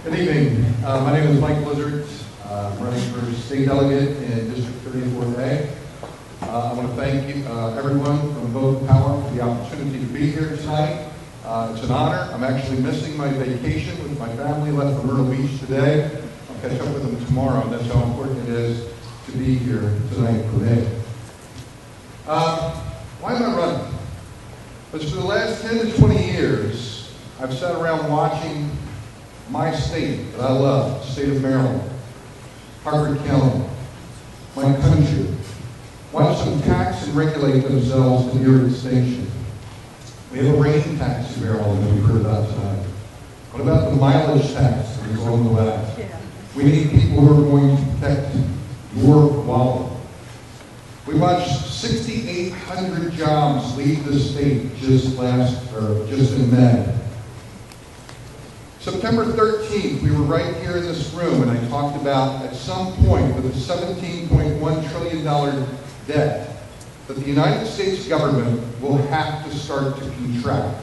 Good evening. My name is Mike Blizzard. I'm running for state delegate in District 34A. I want to thank everyone from Vote Power for the opportunity to be here tonight. It's an honor. I'm actually missing my vacation with my family. Left for Myrtle Beach today. I'll catch up with them tomorrow. That's how important it is to be here tonight for me. Why am I running? Because for the last 10 to 20 years, I've sat around watching my state that I love, the state of Maryland, Harford County, my country, watch them tax and regulate themselves to near extinction. We have a rain tax in Maryland that we've heard about tonight. What about the mileage tax that is on the left? We need people who are going to protect your wallet. We watched 6,800 jobs leave the state just in May. September 13th, we were right here in this room, and I talked about at some point with a $17.1 trillion debt that the United States government will have to start to contract.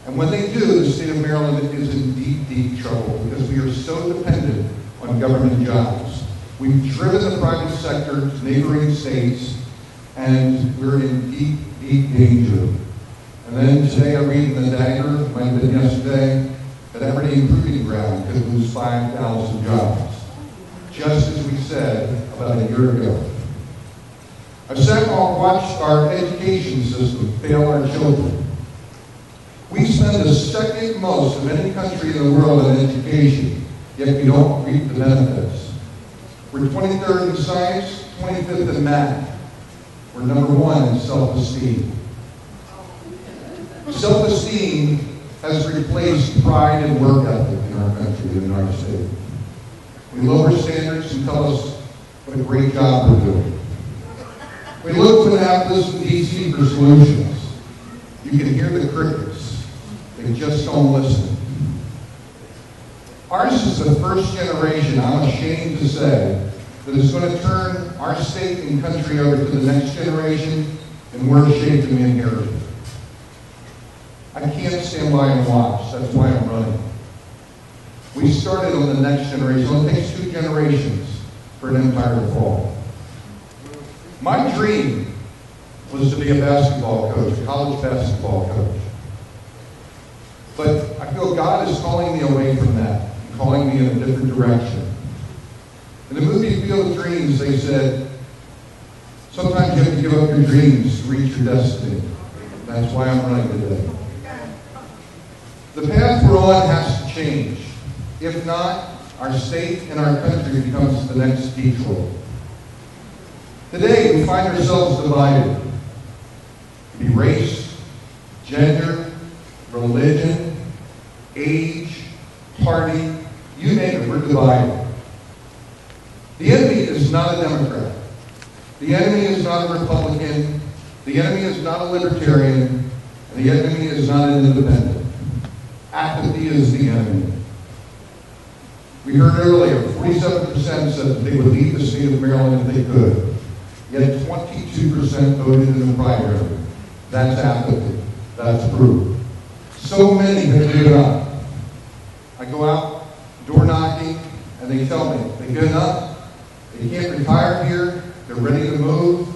And when they do, the state of Maryland is in deep, deep trouble because we are so dependent on government jobs. We've driven the private sector to neighboring states, and we're in deep, deep danger. And then today I read in the Dagger, it might have been yesterday, that Aberdeen Proving Ground could lose 5,000 jobs, just as we said about a year ago. I've sat and watched our education system fail our children. We spend the second most of any country in the world on education, yet we don't reap the benefits. We're 23rd in science, 25th in math. We're number 1 in self-esteem. Self-esteem has replaced pride and work ethic in our country and in our state. We lower standards and tell us what a great job we're doing. We look to Annapolis and D.C. for solutions. You can hear the crickets. They just don't listen. Ours is the first generation, I'm ashamed to say, that is going to turn our state and country over to the next generation in worse shape than we inherited. I can't stand by and watch. That's why I'm running. We started on the next generation. It takes 2 generations for an empire to fall. My dream was to be a basketball coach, a college basketball coach. But I feel God is calling me away from that and calling me in a different direction. In the movie Field of Dreams, they said, sometimes you have to give up your dreams to reach your destiny. That's why I'm running today. The path we're on has to change. If not, our state and our country becomes the next Detroit. Today, we find ourselves divided. It could be race, gender, religion, age, party, you name it, we're divided. The enemy is not a Democrat. The enemy is not a Republican. The enemy is not a Libertarian. And the enemy is not an Independent. Apathy is the enemy. We heard earlier, 47% said that they would leave the state of Maryland if they could. Yet 22% voted in the primary. That's apathy. That's proof. So many have given up. I go out door knocking and they tell me they've given up. They can't retire here. They're ready to move.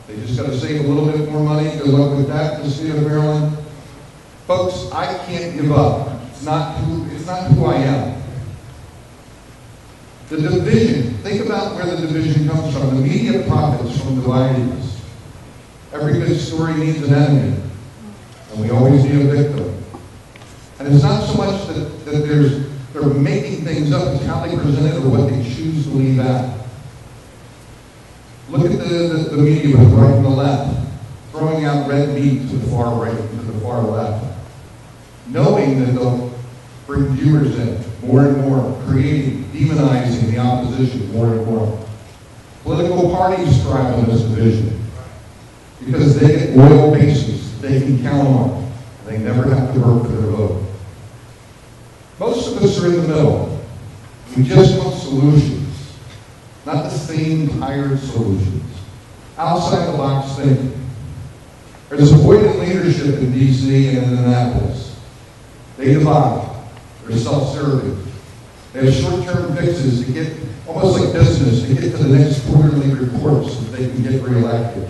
They just got to save a little bit more money. Good luck with that in the state of Maryland. Folks, I can't give up. It's not who I am. The division, think about where the division comes from. The media profits from dividing us. Every good story needs an enemy, and we always need a victim. And it's not so much that they're making things up, it's how they present it or what they choose to leave out. Look at the media with right and the left, throwing out red meat to the far right and to the far left, knowing that they'll bring viewers in more and more, creating, demonizing the opposition more and more. Political parties thrive on this division because they get loyal bases they can count on. They never have to work for their vote. Most of us are in the middle. We just want solutions, not the same tired solutions. Outside the box thinking. There's avoidant leadership in D.C. and in Annapolis. They divide. They're self-serving. They have short-term fixes to get, almost like business, to get to the next quarterly reports so that they can get reelected.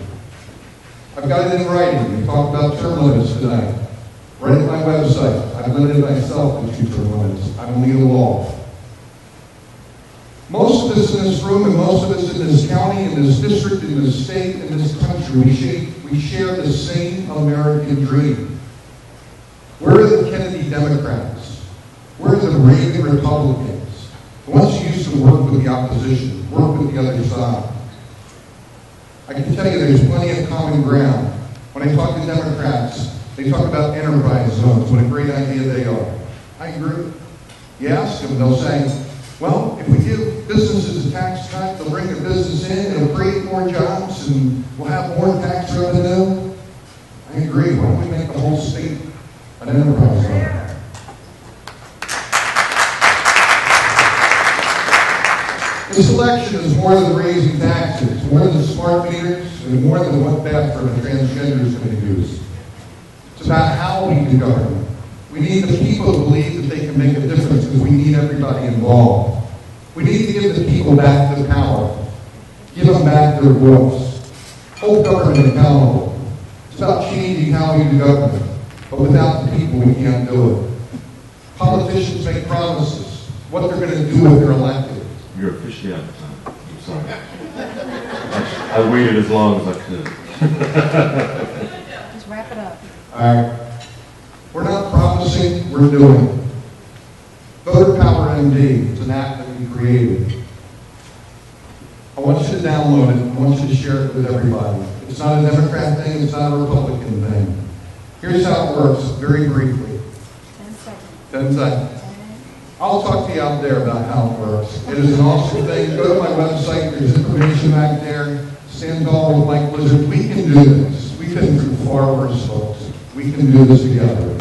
I've got it in writing. We talked about term limits tonight. Right at my website, I've limited myself to 2 term limits. I don't need a law. Most of us in this room and most of us in this county, in this district, in this state, in this country, we share the same American dream. We're the Kennedy Democrats. We're the Reagan Republicans. The ones who used to work with the opposition, work with the other side. I can tell you there's plenty of common ground. When I talk to Democrats, they talk about enterprise zones, what a great idea they are. I agree. You ask them, they'll say, well, if we give businesses a tax cut, they'll bring their business in, it'll create more jobs, and we'll have more tax revenue. I agree. Why don't we make the whole state an enterprise zone? This election is more than raising taxes, more than smart meters, and more than what bathroom a transgender is going to use. It's about how we do government. We need the people to believe that they can make a difference because we need everybody involved. We need to give the people back the power. Give them back their voice. Hold government accountable. It's about changing how we do government. But without the people, we can't do it. Politicians make promises, what they're going to do if they're elected. You're officially out of time. I'm sorry. I waited as long as I could. Just wrap it up. All right. We're not promising, we're doing. Voter Power MD is an app that we created. I want you to download it. I want you to share it with everybody. It's not a Democrat thing. It's not a Republican thing. Here's how it works, very briefly. 10 seconds. 10 seconds. I'll talk to you out there about how it works. It is an awesome thing. Go to my website. There's information back there. Stand tall with Mike Blizzard. We can do this. We've been through far worse, folks. We can do this together.